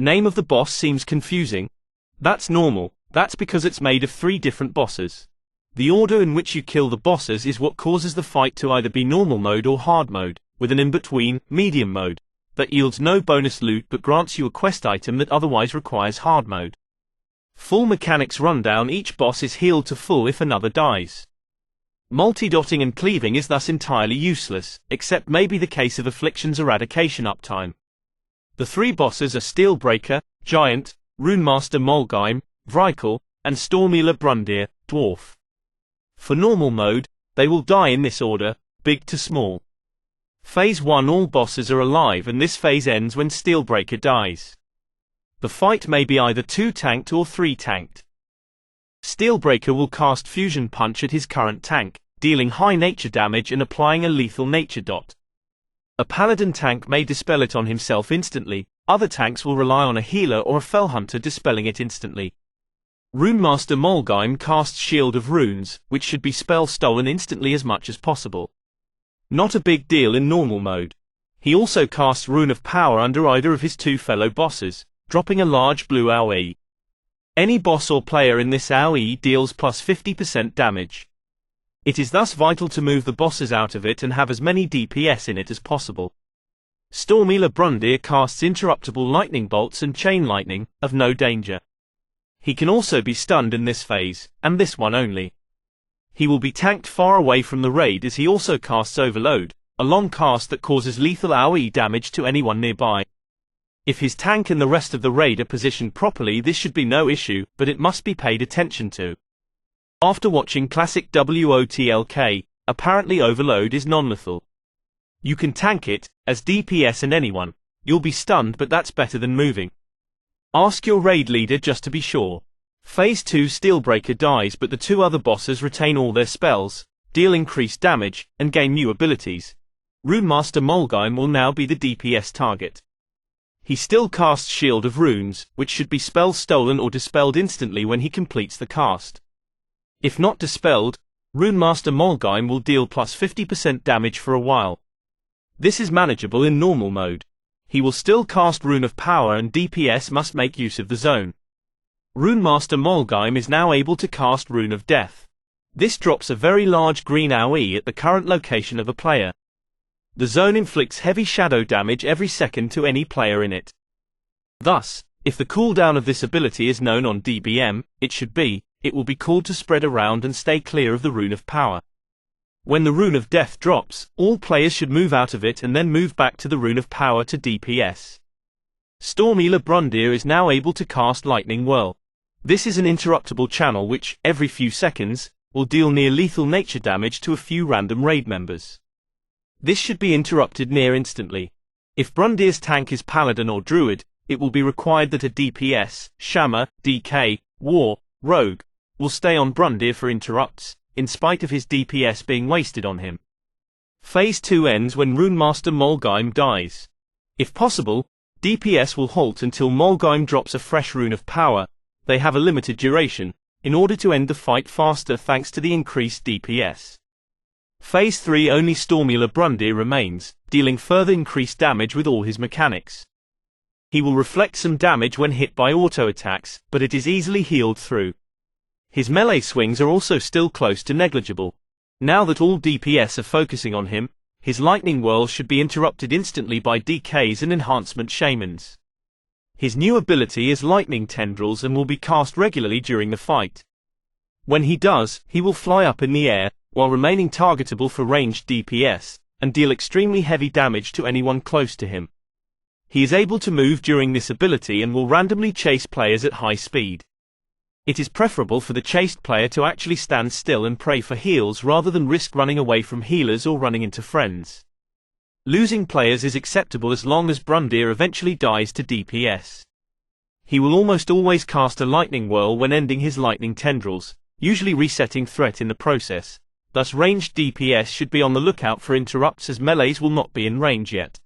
Name of the boss seems confusing. That's normal, that's because it's made of 3 different bosses. The order in which you kill the bosses is what causes the fight to either be normal mode or hard mode, with an in-between, medium mode, that yields no bonus loot but grants you a quest item that otherwise requires hard mode. Full mechanics rundown: each boss is healed to full if another dies. Multi-dotting and cleaving is thus entirely useless, except maybe the case of Affliction's eradication uptime. The 3 bosses are Steelbreaker, Giant, Runemaster Molgheim, Vrykul, and Stormhealer Brundir, Dwarf. For normal mode, they will die in this order, big to small. Phase 1: all bosses are alive and this phase ends when Steelbreaker dies. The fight may be either 2 tanked or 3 tanked. Steelbreaker will cast Fusion Punch at his current tank, dealing high nature damage and applying a lethal nature dot. A Paladin tank may dispel it on himself instantly, other tanks will rely on a healer or a Fellhunter dispelling it instantly. Runemaster Molgheim casts Shield of Runes, which should be spell stolen instantly as much as possible. Not a big deal in normal mode. He also casts Rune of Power under either of his 2 fellow bosses, dropping a large blue AoE. Any boss or player in this AoE deals plus 50% damage. It is thus vital to move the bosses out of it and have as many DPS in it as possible. Stormhealer Brundir casts interruptible lightning bolts and chain lightning, of no danger. He can also be stunned in this phase, and this one only. He will be tanked far away from the raid as he also casts Overload, a long cast that causes lethal AoE damage to anyone nearby. If his tank and the rest of the raid are positioned properly, this should be no issue, but it must be paid attention to. After watching classic WotLK, apparently Overload is non-lethal. You can tank it, as DPS and anyone. You'll be stunned, but that's better than moving. Ask your raid leader just to be sure. Phase 2: Steelbreaker dies but the 2 other bosses retain all their spells, deal increased damage, and gain new abilities. Runemaster Molgheim will now be the DPS target. He still casts Shield of Runes, which should be spell stolen or dispelled instantly when he completes the cast. If not dispelled, Runemaster Molgheim will deal plus 50% damage for a while. This is manageable in normal mode. He will still cast Rune of Power and DPS must make use of the zone. Runemaster Molgheim is now able to cast Rune of Death. This drops a very large green AoE at the current location of a player. The zone inflicts heavy shadow damage every second to any player in it. Thus, if the cooldown of this ability is known on DBM, it will be called to spread around and stay clear of the Rune of Power. When the Rune of Death drops, all players should move out of it and then move back to the Rune of Power to DPS. Stormhealer Brundir is now able to cast Lightning Whirl. This is an interruptible channel which, every few seconds, will deal near lethal nature damage to a few random raid members. This should be interrupted near instantly. If Brundir's tank is Paladin or Druid, it will be required that a DPS, Shaman, DK, War, Rogue, will stay on Brundir for interrupts, in spite of his DPS being wasted on him. Phase 2 ends when Runemaster Molgheim dies. If possible, DPS will halt until Molgheim drops a fresh Rune of Power. They have a limited duration, in order to end the fight faster thanks to the increased DPS. Phase 3 only Stormhealer Brundir remains, dealing further increased damage with all his mechanics. He will reflect some damage when hit by auto attacks, but it is easily healed through. His melee swings are also still close to negligible. Now that all DPS are focusing on him, his Lightning Whirl should be interrupted instantly by DKs and enhancement shamans. His new ability is Lightning Tendrils and will be cast regularly during the fight. When he does, he will fly up in the air, while remaining targetable for ranged DPS, and deal extremely heavy damage to anyone close to him. He is able to move during this ability and will randomly chase players at high speed. It is preferable for the chased player to actually stand still and pray for heals rather than risk running away from healers or running into friends. Losing players is acceptable as long as Brundir eventually dies to DPS. He will almost always cast a Lightning Whirl when ending his Lightning Tendrils, usually resetting threat in the process. Thus ranged DPS should be on the lookout for interrupts as melees will not be in range yet.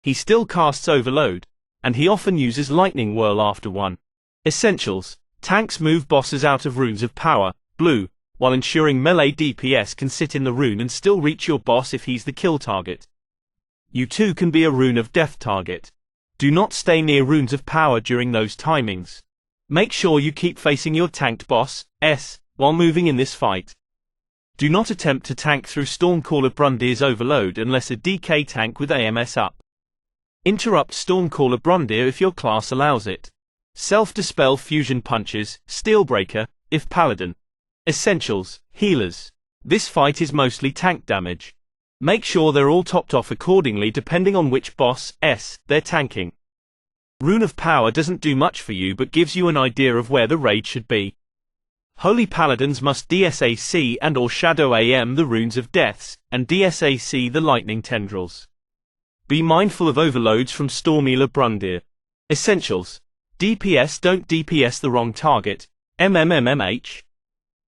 He still casts Overload, and he often uses Lightning Whirl after one. Essentials: tanks move bosses out of Runes of Power, blue, while ensuring melee DPS can sit in the rune and still reach your boss if he's the kill target. You too can be a Rune of Death target. Do not stay near runes of power during those timings. Make sure you keep facing your tanked boss, S, while moving in this fight. Do not attempt to tank through Stormcaller Brundir's overload unless a DK tank with AMS up. Interrupt Stormcaller Brundir if your class allows it. Self-dispel fusion punches, Steelbreaker, if Paladin. Essentials, healers. This fight is mostly tank damage. Make sure they're all topped off accordingly depending on which boss, S, they're tanking. Rune of Power doesn't do much for you but gives you an idea of where the raid should be. Holy Paladins must DSAC and or Shadow AM the Runes of Deaths, and DSAC the Lightning Tendrils. Be mindful of overloads from Stormcaller Brundir. Essentials. DPS don't DPS the wrong target, MMMMH.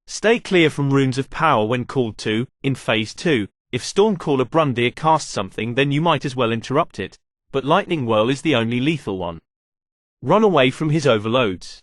Stay clear from Runes of Power when called to. In Phase 2, if Stormcaller Brundir casts something then you might as well interrupt it, but Lightning Whirl is the only lethal one. Run away from his overloads.